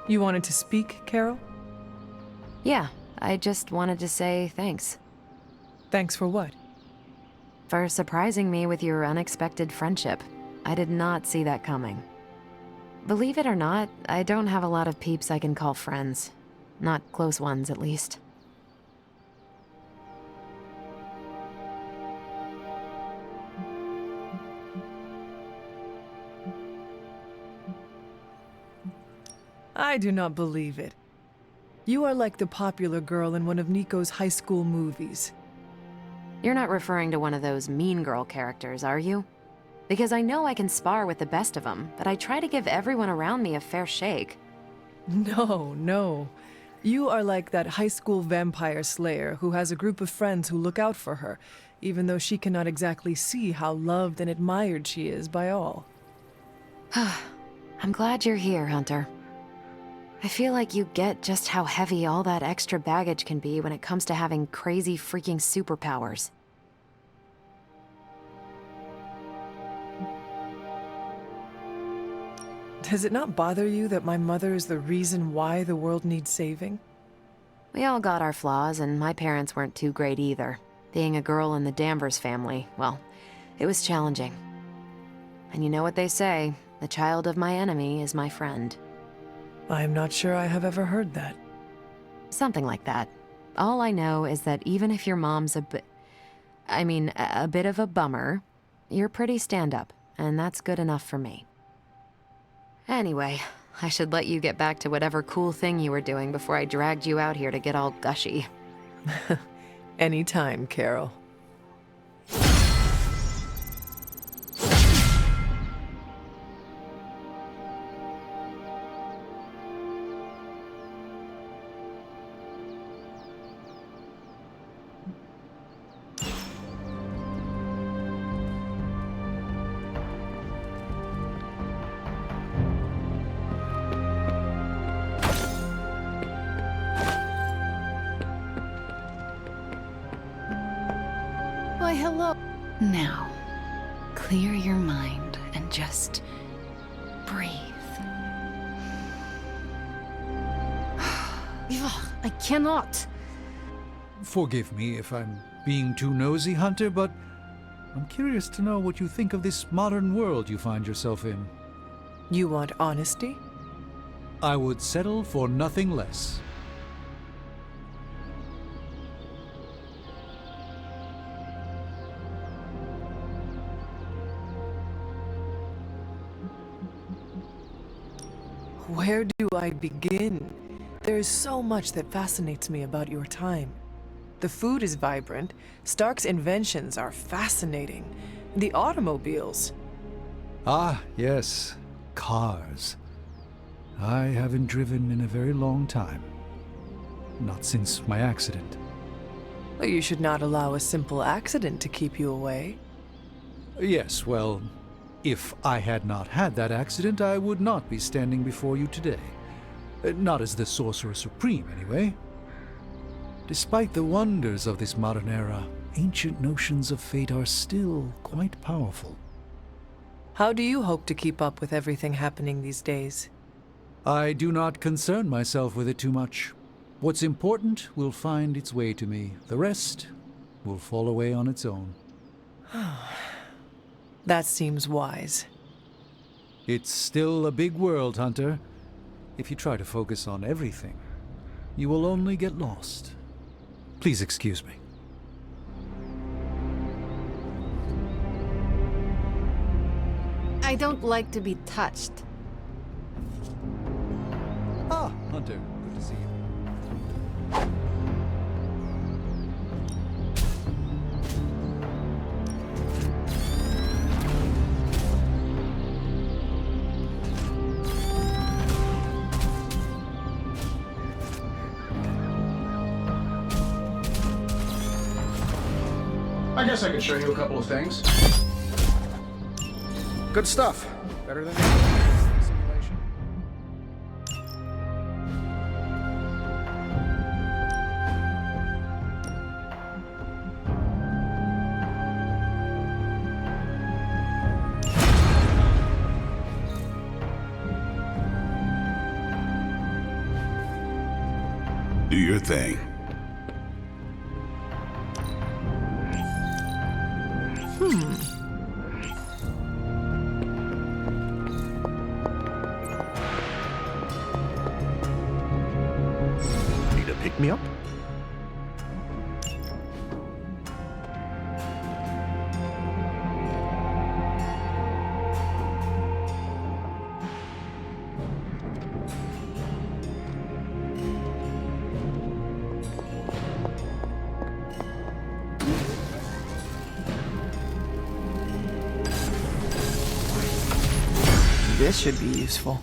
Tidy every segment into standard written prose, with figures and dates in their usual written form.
You wanted to speak, Carol? Yeah, I just wanted to say thanks. Thanks for what? For surprising me with your unexpected friendship. I did not see that coming. Believe it or not, I don't have a lot of peeps I can call friends. Not close ones, at least. I do not believe it. You are like the popular girl in one of Nico's high school movies. You're not referring to one of those mean girl characters, are you? Because I know I can spar with the best of them, but I try to give everyone around me a fair shake. No, no. You are like that high school vampire slayer who has a group of friends who look out for her, even though she cannot exactly see how loved and admired she is by all. I'm glad you're here, Hunter. I feel like you get just how heavy all that extra baggage can be when it comes to having crazy freaking superpowers. Does it not bother you that my mother is the reason why the world needs saving? We all got our flaws, and my parents weren't too great either. Being a girl in the Danvers family, well, it was challenging. And you know what they say, the child of my enemy is my friend. I am not sure I have ever heard that. Something like that. All I know is that even if your mom's a bit of a bummer, you're pretty stand-up, and that's good enough for me. Anyway, I should let you get back to whatever cool thing you were doing before I dragged you out here to get all gushy. Anytime, Carol. Why, hello. Now, clear your mind and just breathe. Ugh, I cannot. Forgive me if I'm being too nosy, Hunter, but I'm curious to know what you think of this modern world you find yourself in. You want honesty? I would settle for nothing less. Where do I begin? There is so much that fascinates me about your time. The food is vibrant, Stark's inventions are fascinating. The automobiles. Ah, yes. Cars. I haven't driven in a very long time. Not since my accident. Well, you should not allow a simple accident to keep you away. Yes, well, if I had not had that accident, I would not be standing before you today. Not as the Sorcerer Supreme, anyway. Despite the wonders of this modern era, ancient notions of fate are still quite powerful. How do you hope to keep up with everything happening these days? I do not concern myself with it too much. What's important will find its way to me. The rest will fall away on its own. That seems wise. It's still a big world, Hunter. If you try to focus on everything, you will only get lost. Please excuse me. I don't like to be touched. Ah, Hunter, good to see you. I guess I could show you a couple of things. Good stuff. Better than simulation. Do your thing. Need a pick-me-up? This should be useful.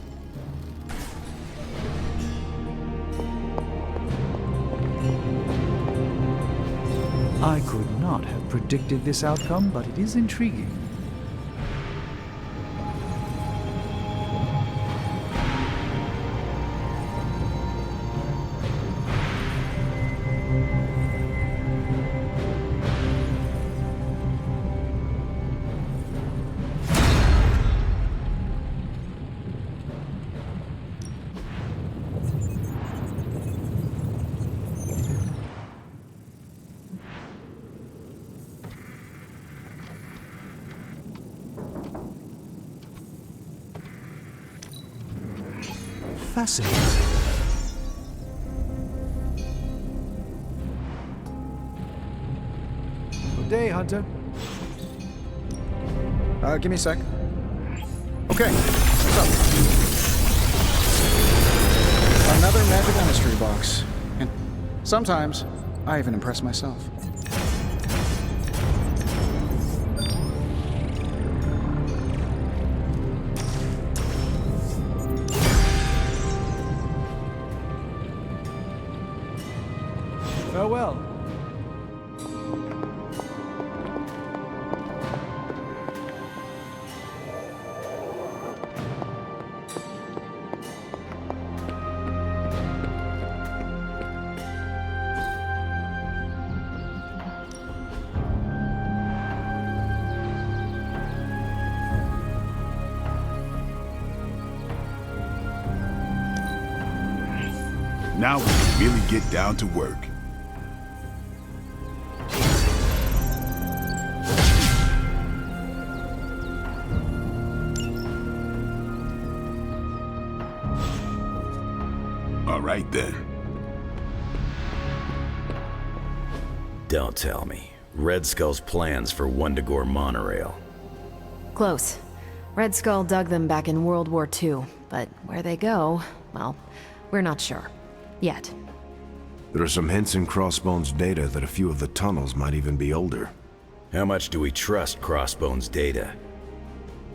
I could not have predicted this outcome, but it is intriguing. Fascinating. Good day, Hunter. Give me a sec. Okay, what's up? Another magical mystery box. And sometimes, I even impress myself. Farewell. Now we can really get down to work. All right then. Don't tell me. Red Skull's plans for Wundagore monorail. Close. Red Skull dug them back in World War II, but where they go, well, we're not sure. Yet. There are some hints in Crossbones' data that a few of the tunnels might even be older. How much do we trust Crossbones' data?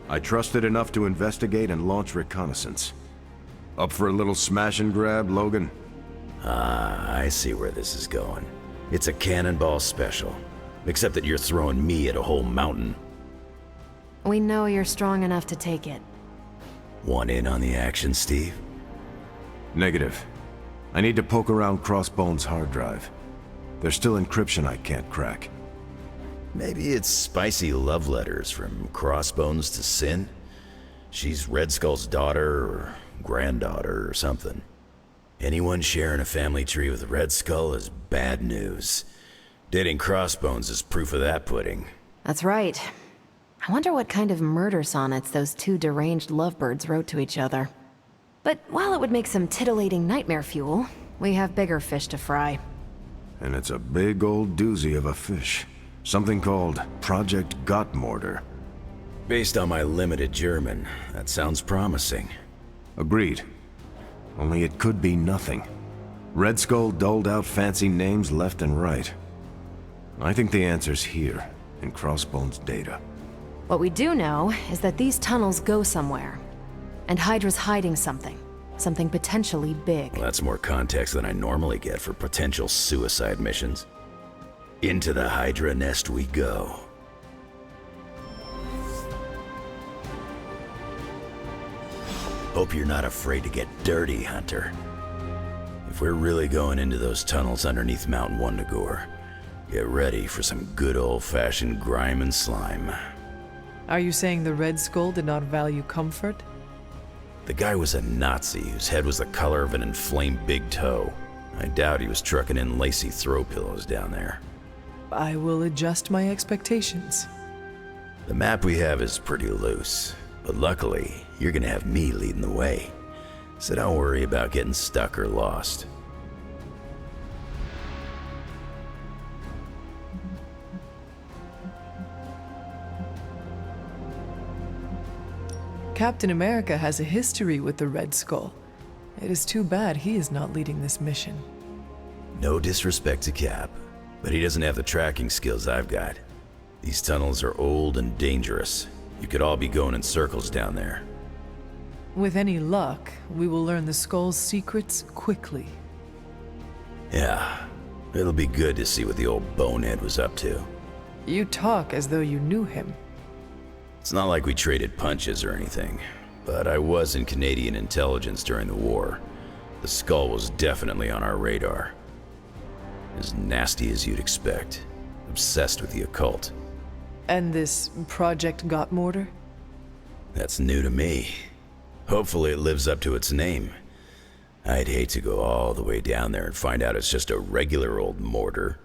I trust it enough to investigate and launch reconnaissance. Up for a little smash and grab, Logan? Ah, I see where this is going. It's a cannonball special. Except that you're throwing me at a whole mountain. We know you're strong enough to take it. Want in on the action, Steve? Negative. I need to poke around Crossbones' hard drive. There's still encryption I can't crack. Maybe it's spicy love letters from Crossbones to Sin? She's Red Skull's daughter or granddaughter or something. Anyone sharing a family tree with Red Skull is bad news. Dating Crossbones is proof of that pudding. That's right. I wonder what kind of murder sonnets those two deranged lovebirds wrote to each other. But while it would make some titillating nightmare fuel, we have bigger fish to fry. And it's a big old doozy of a fish. Something called Project Gottmortar. Based on my limited German, that sounds promising. Agreed. Only it could be nothing. Red Skull doled out fancy names left and right. I think the answer's here, in Crossbones' data. What we do know is that these tunnels go somewhere. And Hydra's hiding something. Something potentially big. Well, that's more context than I normally get for potential suicide missions. Into the Hydra nest we go. Hope you're not afraid to get dirty, Hunter. If we're really going into those tunnels underneath Mount Wundagore, get ready for some good old-fashioned grime and slime. Are you saying the Red Skull did not value comfort? The guy was a Nazi whose head was the color of an inflamed big toe. I doubt he was trucking in lacy throw pillows down there. I will adjust my expectations. The map we have is pretty loose, but luckily, you're gonna have me leading the way. So don't worry about getting stuck or lost. Captain America has a history with the Red Skull. It is too bad he is not leading this mission. No disrespect to Cap, but he doesn't have the tracking skills I've got. These tunnels are old and dangerous. You could all be going in circles down there. With any luck, we will learn the Skull's secrets quickly. Yeah, it'll be good to see what the old bonehead was up to. You talk as though you knew him. It's not like we traded punches or anything, but I was in Canadian intelligence during the war. The Skull was definitely on our radar. As nasty as you'd expect. Obsessed with the occult. And this Project Gottmortar? That's new to me. Hopefully it lives up to its name. I'd hate to go all the way down there and find out it's just a regular old mortar.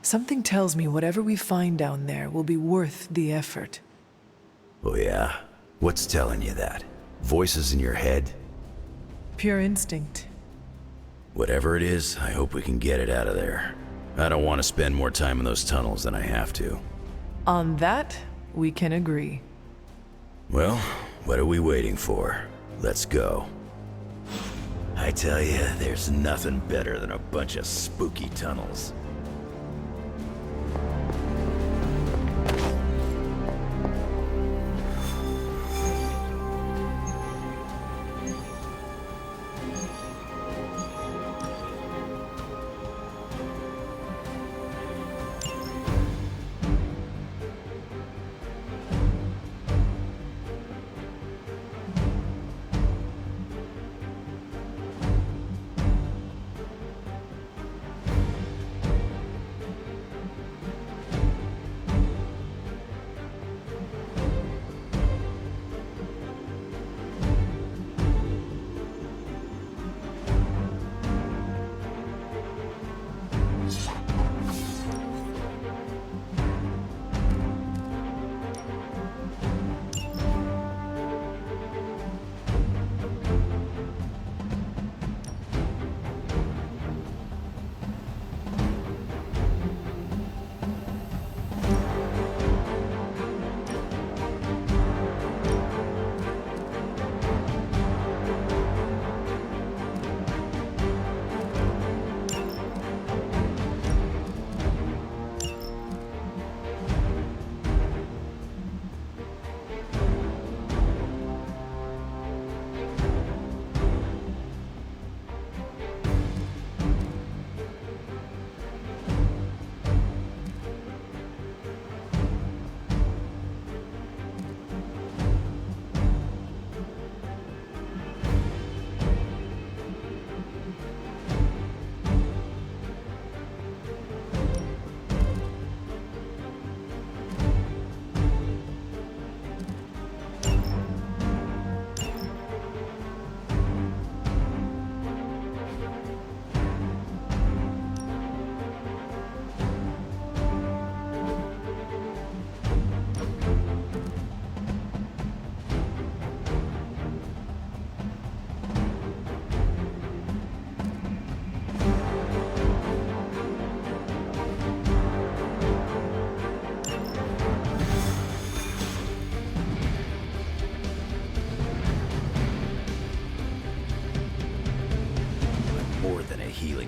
Something tells me whatever we find down there will be worth the effort. Oh yeah? What's telling you that? Voices in your head? Pure instinct. Whatever it is, I hope we can get it out of there. I don't want to spend more time in those tunnels than I have to. On that, we can agree. Well, what are we waiting for? Let's go. I tell you, there's nothing better than a bunch of spooky tunnels.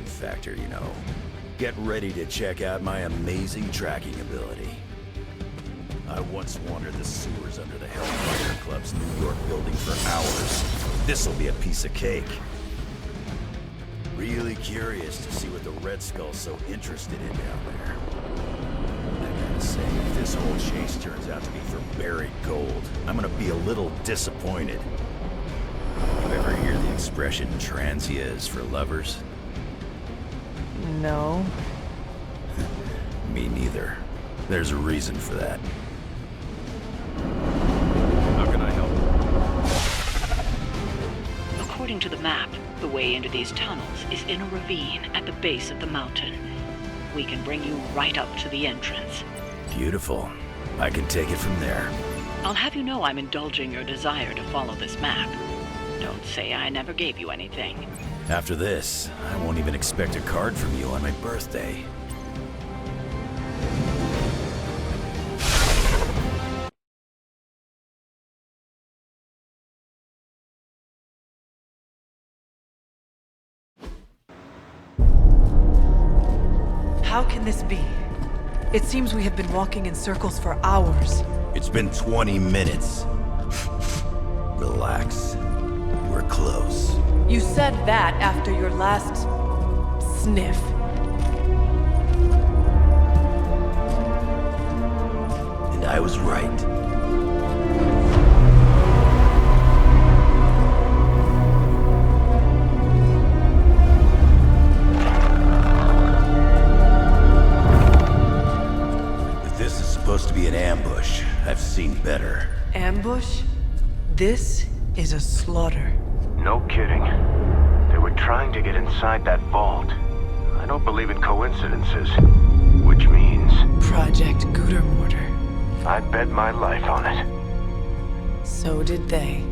Factor, you know. Get ready to check out my amazing tracking ability. I once wandered the sewers under the Hellfire Club's New York building for hours. This'll be a piece of cake. Really curious to see what the Red Skull's so interested in down there. I gotta say, if this whole chase turns out to be for buried gold, I'm gonna be a little disappointed. You ever hear the expression transia is for lovers? No. Me neither. There's a reason for that. How can I help? According to the map, the way into these tunnels is in a ravine at the base of the mountain. We can bring you right up to the entrance. Beautiful. I can take it from there. I'll have you know I'm indulging your desire to follow this map. Don't say I never gave you anything. After this, I won't even expect a card from you on my birthday. How can this be? It seems we have been walking in circles for hours. It's been 20 minutes. Relax. We're close. You said that after your last sniff. And I was right. If this is supposed to be an ambush, I've seen better. Ambush? This is a slaughter. No kidding. They were trying to get inside that vault. I don't believe in coincidences. Which means... Project Gutermortar. I bet my life on it. So did they.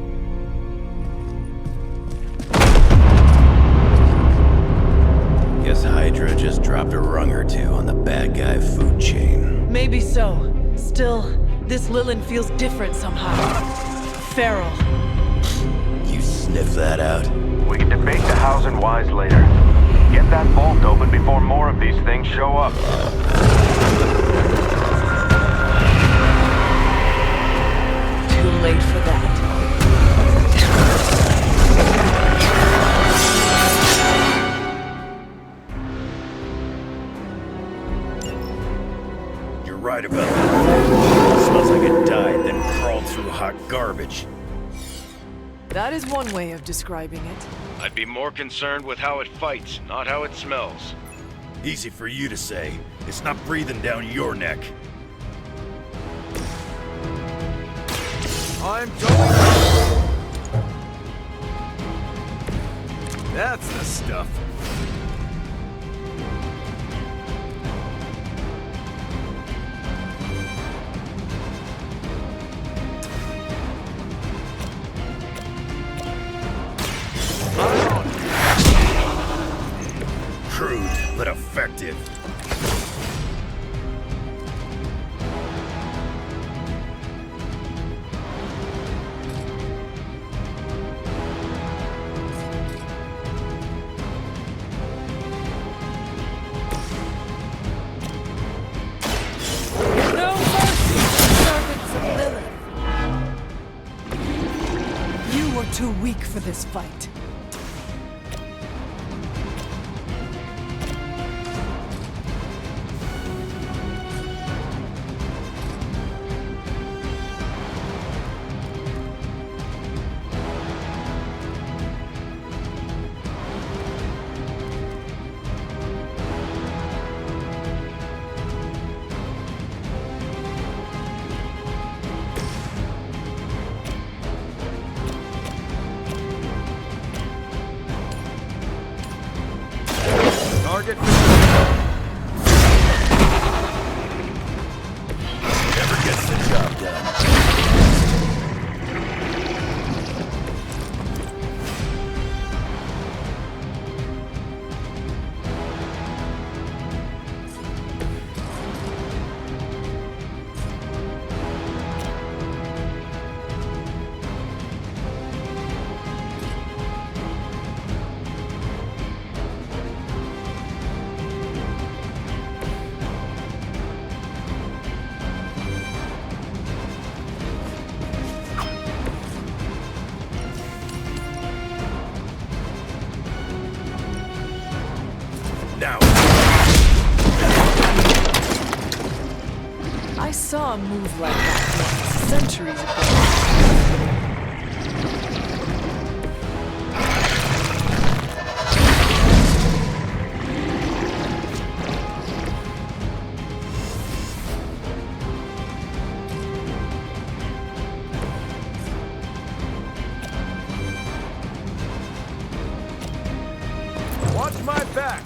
Guess Hydra just dropped a rung or two on the bad guy food chain. Maybe so. Still, this Lilin feels different somehow. Feral. You sniff that out? We can debate the hows and whys later. Get that vault open before more of these things show up. Too late for that. You're right about that. It smells like it died, then crawled through hot garbage. That is one way of describing it. I'd be more concerned with how it fights, not how it smells. Easy for you to say. It's not breathing down your neck. I'm going. That's the stuff. Crude, but effective. No mercy, servants of Lilith. You were too weak for this fight. Target. Never gets the job done. Now. I saw a move like that once, centuries ago. my back!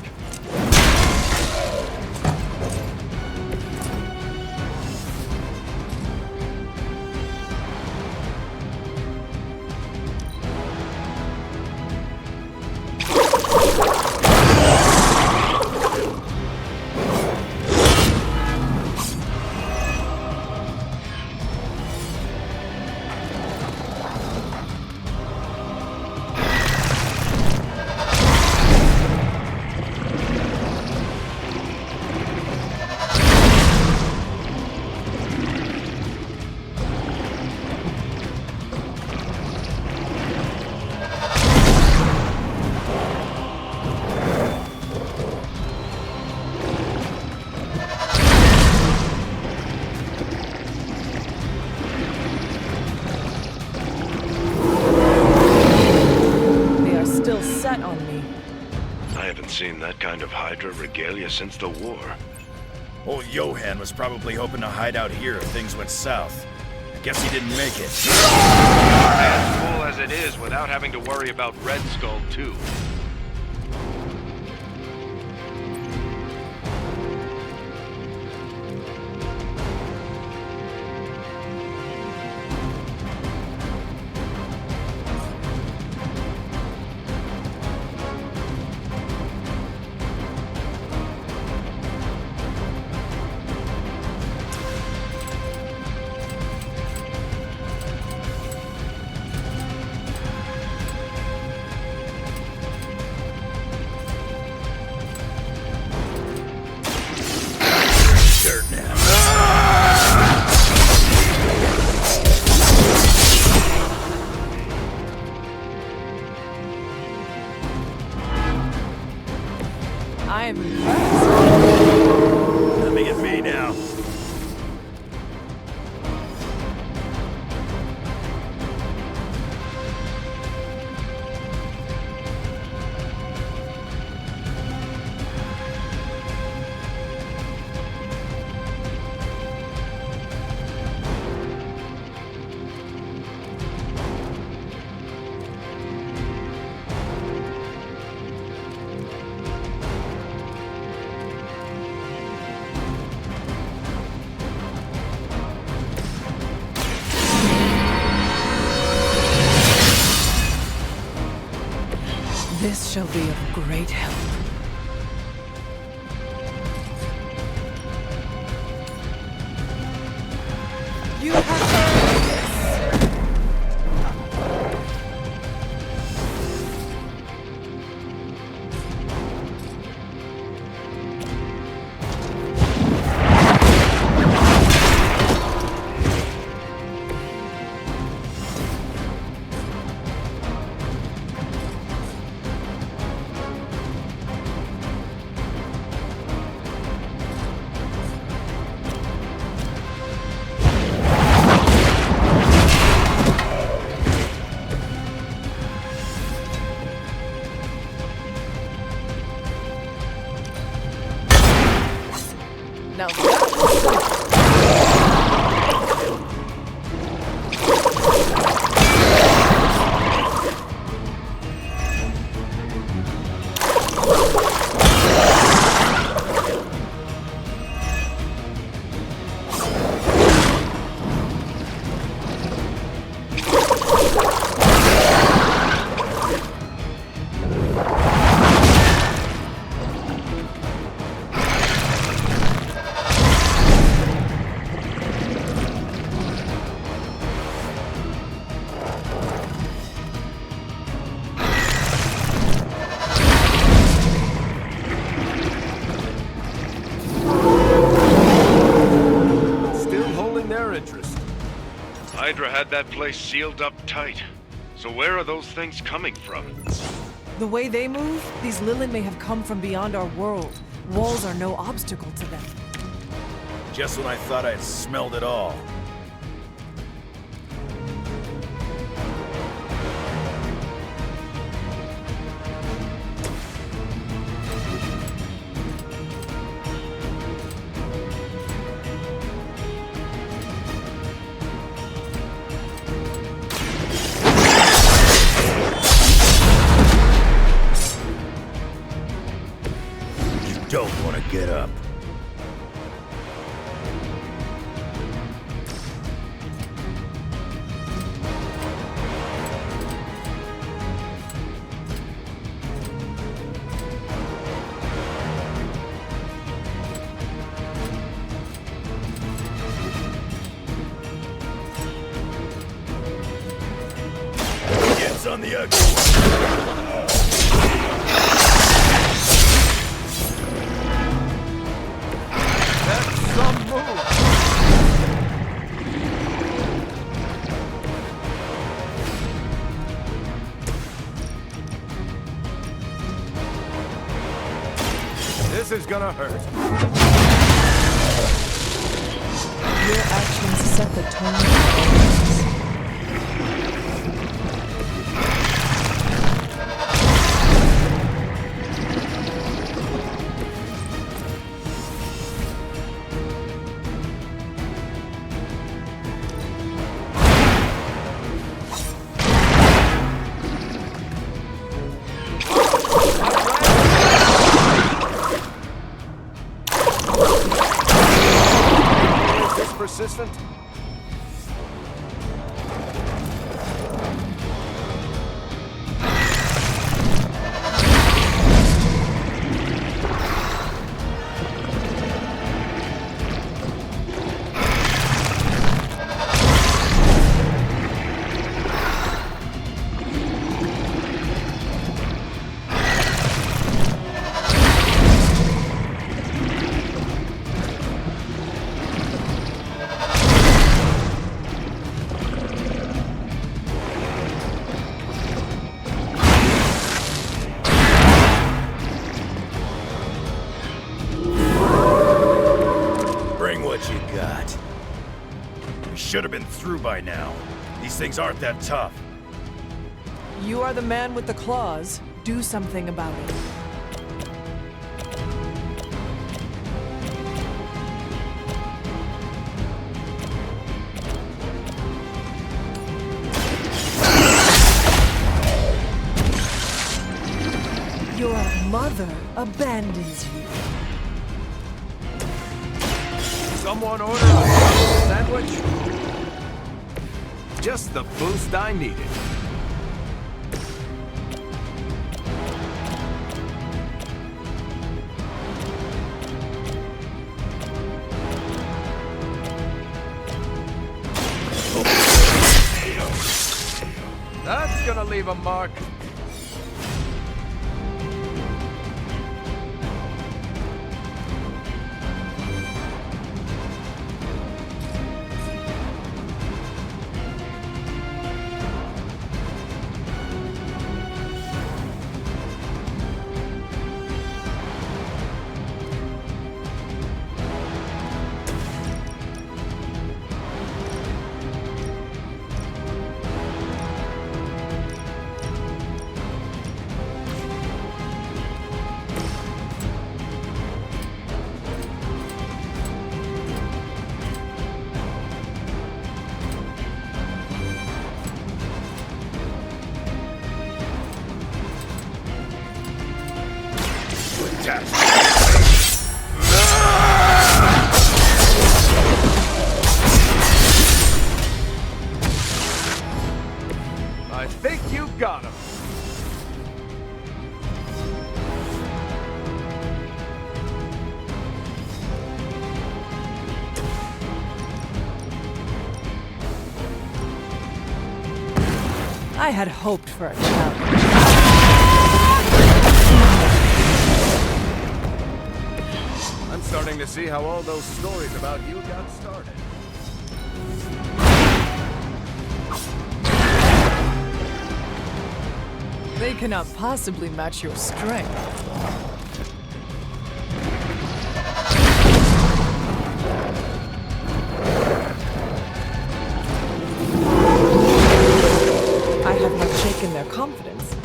Set on me. I haven't seen that kind of Hydra regalia since the war. Old Johan was probably hoping to hide out here if things went south. Guess he didn't make it. As full as it is without having to worry about Red Skull, too. I am impressed. Nothing at me now. This shall be of great help. You have earned this. Now Hydra had that place sealed up tight. So where are those things coming from? the way they move, these Lilin may have come from beyond our world. Walls are no obstacle to them. Just when I thought I'd smelled it all. Get up. It's on the exit. This is gonna hurt. Your actions set the tone for others. Persistent? Should have been through by now. These things aren't that tough. You are the man with the claws. Do something about it. Your mother abandons you. Someone order a sandwich? Just the boost I needed. That's gonna leave a mark. I think you got him. I had hoped for a challenge. I'm starting to see how all those stories about you got started. They cannot possibly match your strength. I have not shaken their confidence.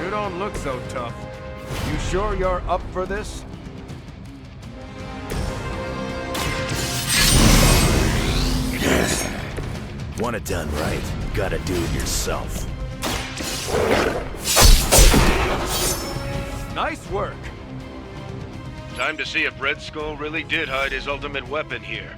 You don't look so tough. You sure you're up for this? Want it done right, you gotta do it yourself. Nice work. Time to see if Red Skull really did hide his ultimate weapon here.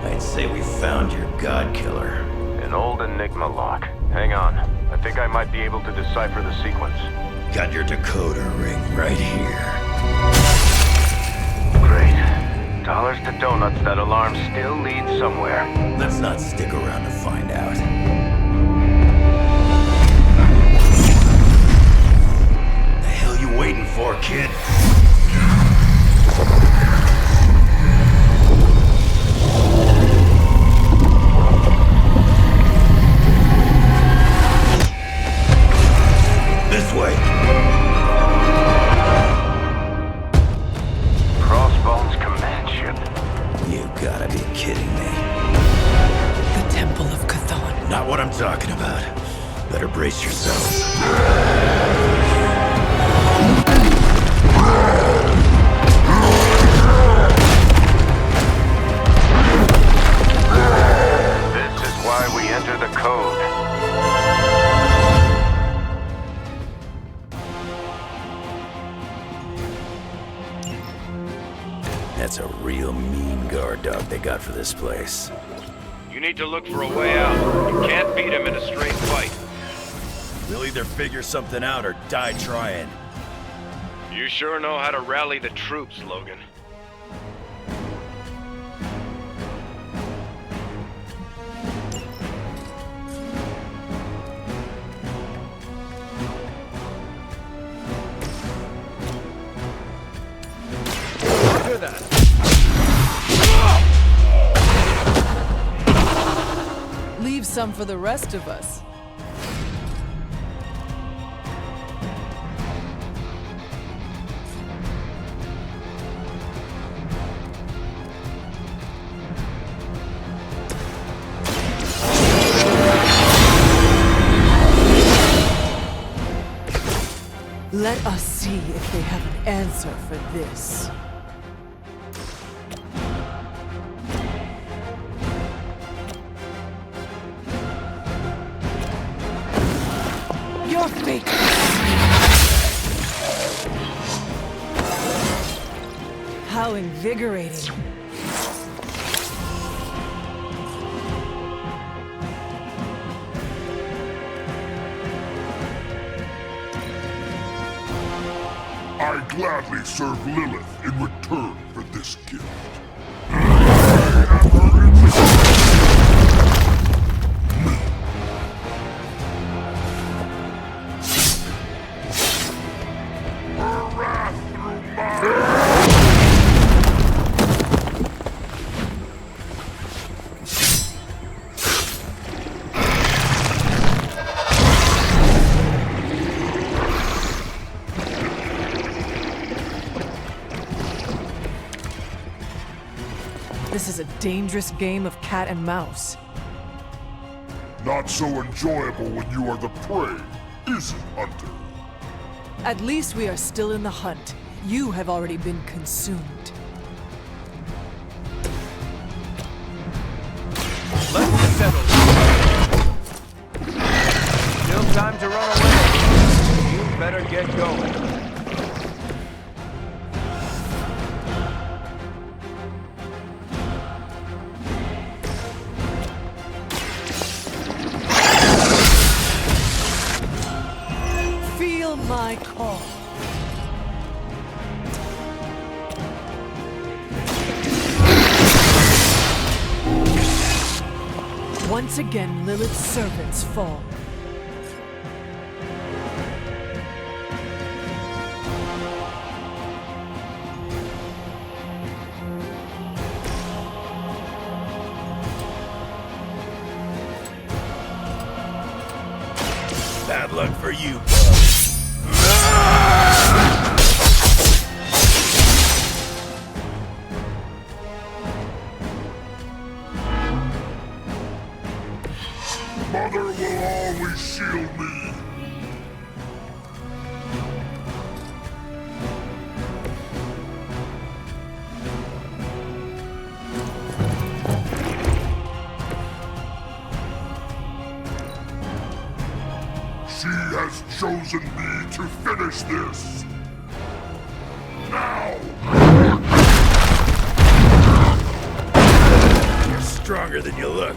I'd say we found your god killer. An old Enigma lock. Hang on. I think I might be able to decipher the sequence. Got your decoder ring right here. Great. Dollars to donuts, that alarm still leads somewhere. Let's not stick around to find out. The hell you waiting for, kid? This way. Crossbones command ship. You gotta be kidding me. The Temple of Chthon. Not what I'm talking about. Better brace yourselves. This is why we enter the code. That's a real mean guard dog they got for this place. You need to look for a way out. You can't beat him in a straight fight. We'll either figure something out or die trying. You sure know how to rally the troops, Logan. Roger that. Leave some for the rest of us. Let us see if they have an answer for this. You're fake. How invigorating. I gladly serve Lilith in return for this gift. This is a dangerous game of cat and mouse. Not so enjoyable when you are the prey, is it, Hunter? At least we are still in the hunt. You have already been consumed. Let's settle. Still time to run away. You better get going. Feel my call. Once again, Lilith's servants fall. luck for you, bub. Mother will always shield me. She has chosen me to finish this. Now! You're stronger than you look.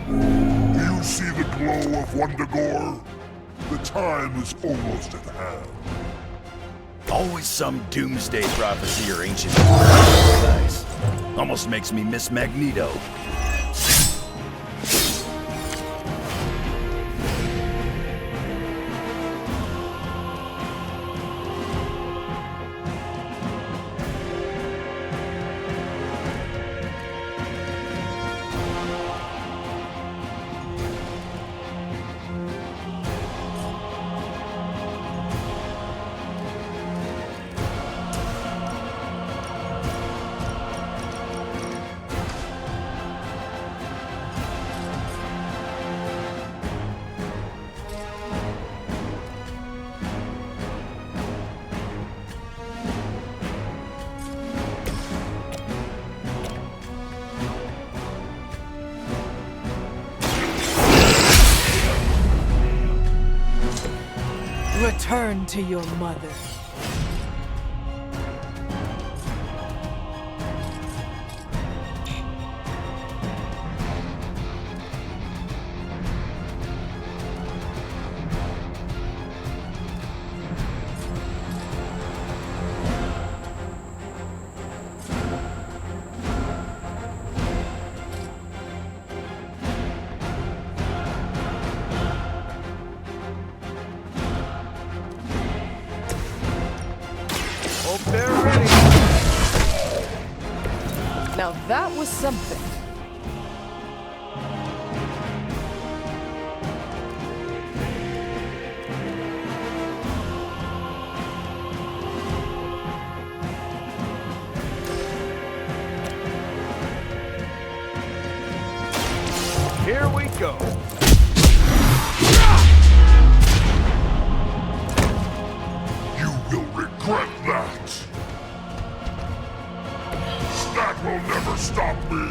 Do you see the glow of Wundagore? The time is almost at hand. Always some doomsday prophecy or ancient paradise. Almost makes me miss Magneto. Return to your mother. Now that was something. Here we go. You will regret that. That will never stop me.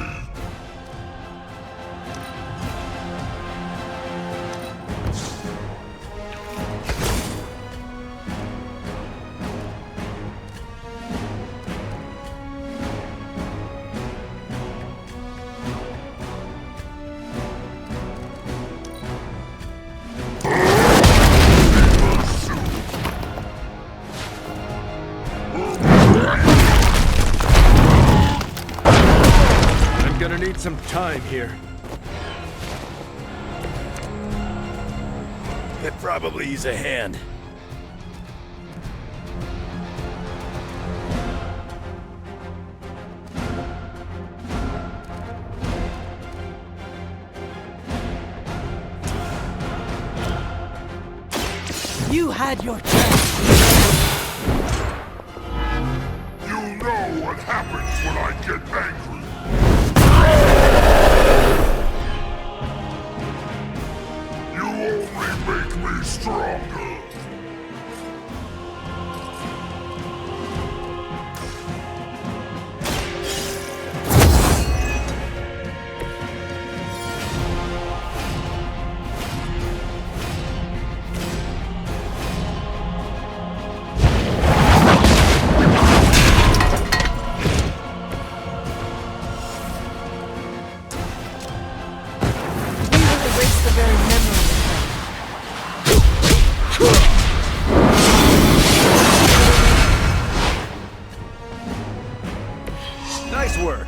Gonna need some time here. Could probably use a hand. You had your chance. You know what happens when I get angry. You only make me stronger. Nice work.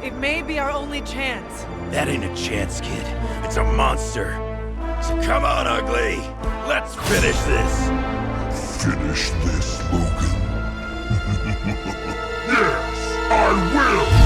It may be our only chance. That ain't a chance, kid. It's a monster. So come on, Ugly. Let's finish this. Finish this, Logan. Yes, I will!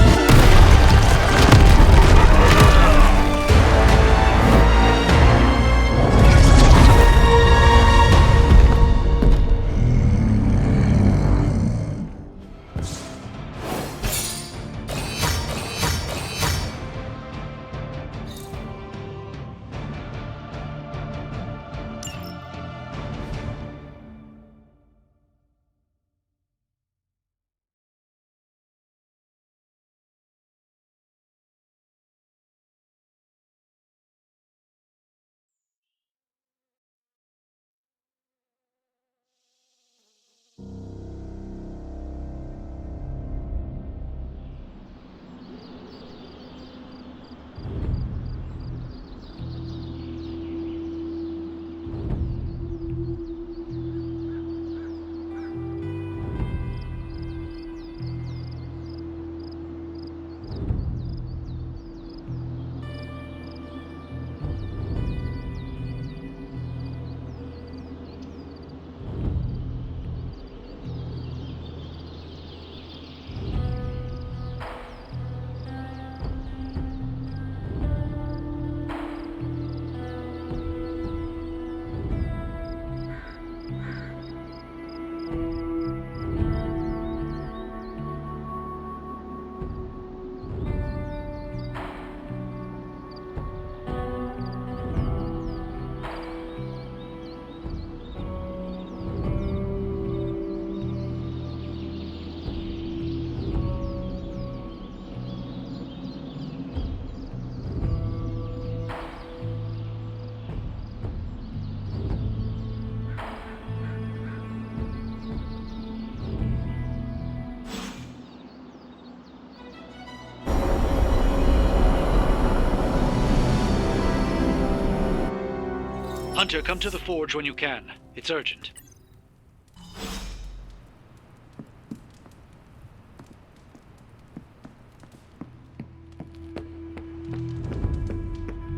Hunter, come to the forge when you can. It's urgent.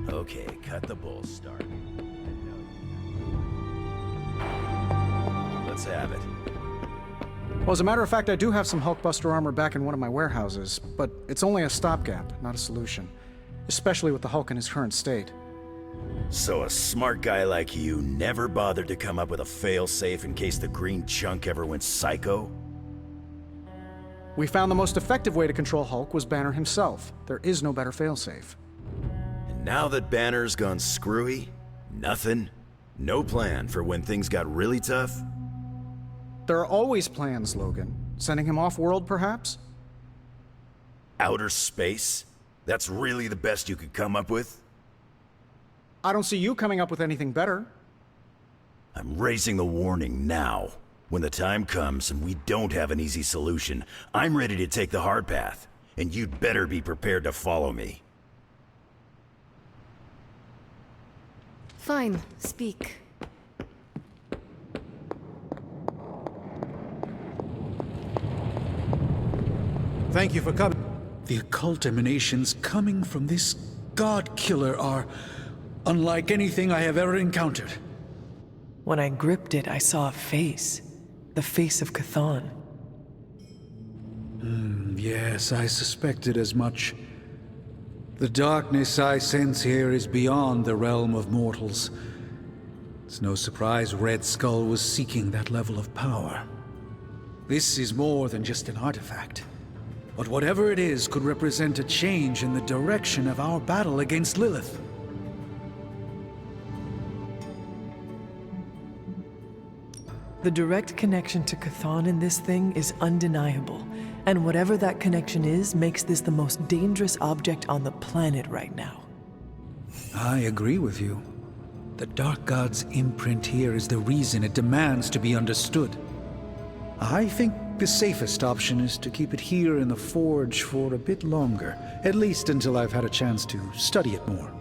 Okay, cut the bull start. Let's have it. Well, as a matter of fact, I do have some Hulkbuster armor back in one of my warehouses, but it's only a stopgap, not a solution. Especially with the Hulk in his current state. So a smart guy like you never bothered to come up with a fail-safe in case the green chunk ever went psycho? We found the most effective way to control Hulk was Banner himself. There is no better failsafe. And now that Banner's gone screwy, nothing? No plan for when things got really tough? There are always plans, Logan. Sending him off-world, perhaps? Outer space? That's really the best you could come up with? I don't see you coming up with anything better. I'm raising the warning now. When the time comes and we don't have an easy solution, I'm ready to take the hard path, and you'd better be prepared to follow me. Fine, speak. Thank you for coming. The occult emanations coming from this god killer are unlike anything I have ever encountered. When I gripped it, I saw a face. The face of Chthon. Yes, I suspected as much. The darkness I sense here is beyond the realm of mortals. It's no surprise Red Skull was seeking that level of power. This is more than just an artifact. But whatever it is could represent a change in the direction of our battle against Lilith. The direct connection to Chthon in this thing is undeniable. And whatever that connection is makes this the most dangerous object on the planet right now. I agree with you. The Dark God's imprint here is the reason it demands to be understood. I think the safest option is to keep it here in the forge for a bit longer, at least until I've had a chance to study it more.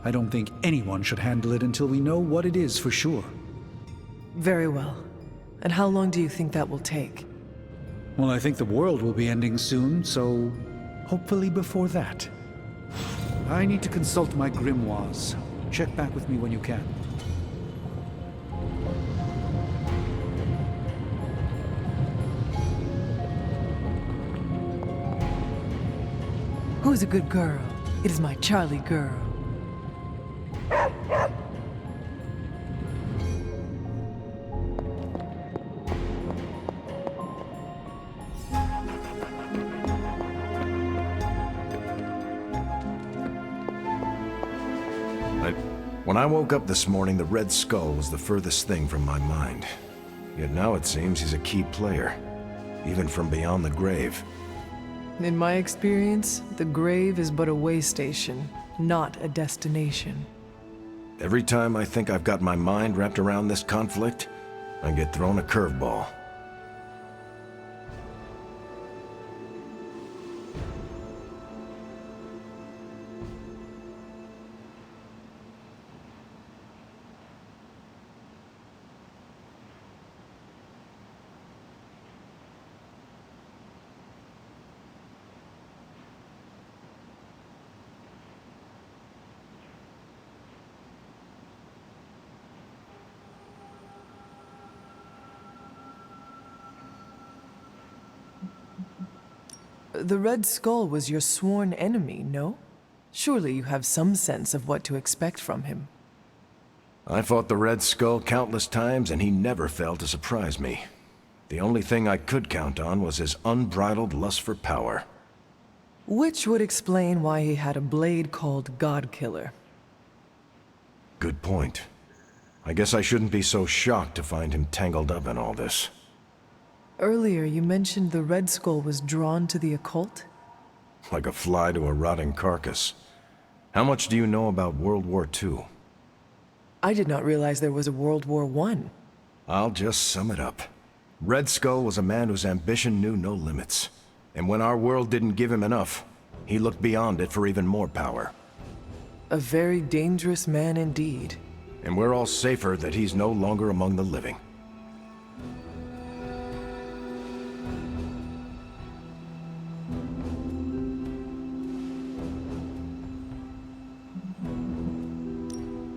I don't think anyone should handle it until we know what it is for sure. Very well. And how long do you think that will take? Well, I think the world will be ending soon, so Hopefully before that. I need to consult my grimoires. Check back with me when you can. Who's a good girl? It is my Charlie girl. When I woke up this morning, the Red Skull was the furthest thing from my mind. Yet now it seems he's a key player, even from beyond the grave. In my experience, the grave is but a way station, not a destination. Every time I think I've got my mind wrapped around this conflict, I get thrown a curveball. The Red Skull was your sworn enemy, no? Surely you have some sense of what to expect from him. I fought the Red Skull countless times, and he never failed to surprise me. The only thing I could count on was his unbridled lust for power. Which would explain why he had a blade called Godkiller. Good point. I guess I shouldn't be so shocked to find him tangled up in all this. Earlier, you mentioned the Red Skull was drawn to the occult? Like a fly to a rotting carcass. How much do you know about World War II? I did not realize there was a World War I. I'll just sum it up. Red Skull was a man whose ambition knew no limits. And when our world didn't give him enough, he looked beyond it for even more power. A very dangerous man indeed. And we're all safer that he's no longer among the living.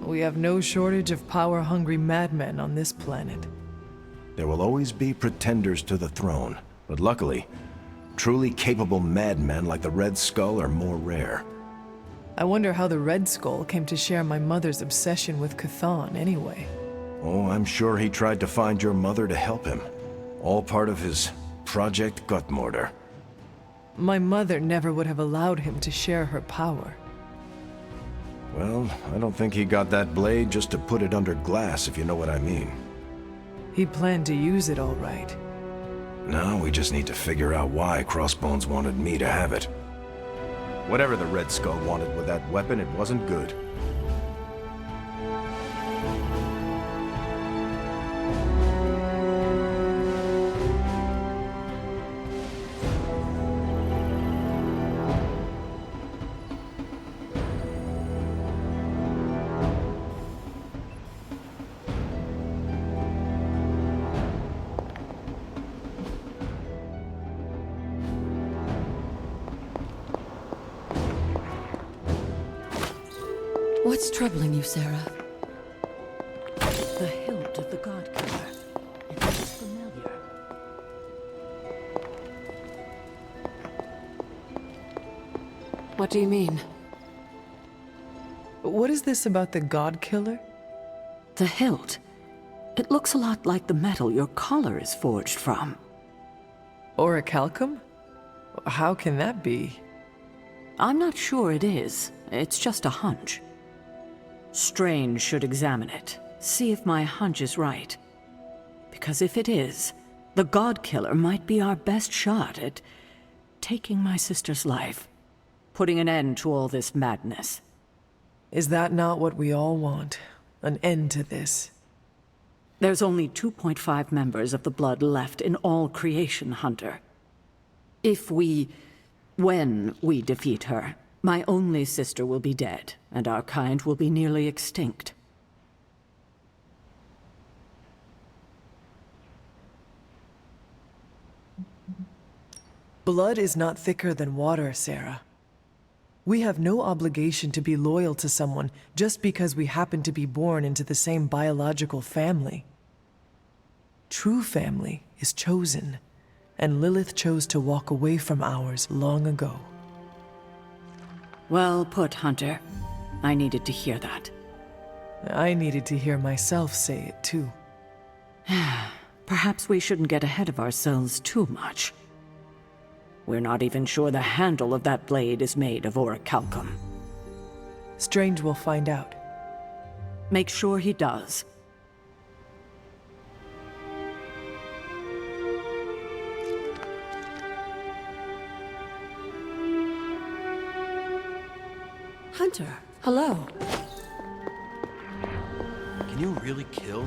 We have no shortage of power-hungry madmen on this planet. There will always be pretenders to the throne, but luckily, truly capable madmen like the Red Skull are more rare. I wonder how the Red Skull came to share my mother's obsession with Chthon, anyway. Oh, I'm sure he tried to find your mother to help him. All part of his Project Gutmortar. My mother never would have allowed him to share her power. Well, I don't think he got that blade just to put it under glass, if you know what I mean. He planned to use it all right. Now we just need to figure out why Crossbones wanted me to have it. Whatever the Red Skull wanted with that weapon, it wasn't good. What's troubling you, Sarah? The hilt of the Godkiller. It looks familiar. What do you mean? What is this about the Godkiller? The hilt. It looks a lot like the metal your collar is forged from. Orichalcum? How can that be? I'm not sure it is. It's just a hunch. Strange should examine it, see if my hunch is right. Because if it is, the Godkiller might be our best shot at taking my sister's life, putting an end to all this madness. Is that not what we all want? An end to this? There's only 2.5 members of the Blood left in all creation, Hunter. When we defeat her, my only sister will be dead, and our kind will be nearly extinct. Blood is not thicker than water, Sarah. We have no obligation to be loyal to someone just because we happen to be born into the same biological family. True family is chosen, and Lilith chose to walk away from ours long ago. Well put, Hunter. I needed to hear that. I needed to hear myself say it, too. Perhaps we shouldn't get ahead of ourselves too much. We're not even sure the handle of that blade is made of orichalcum. Strange will find out. Make sure he does. Hunter, hello. Can you really kill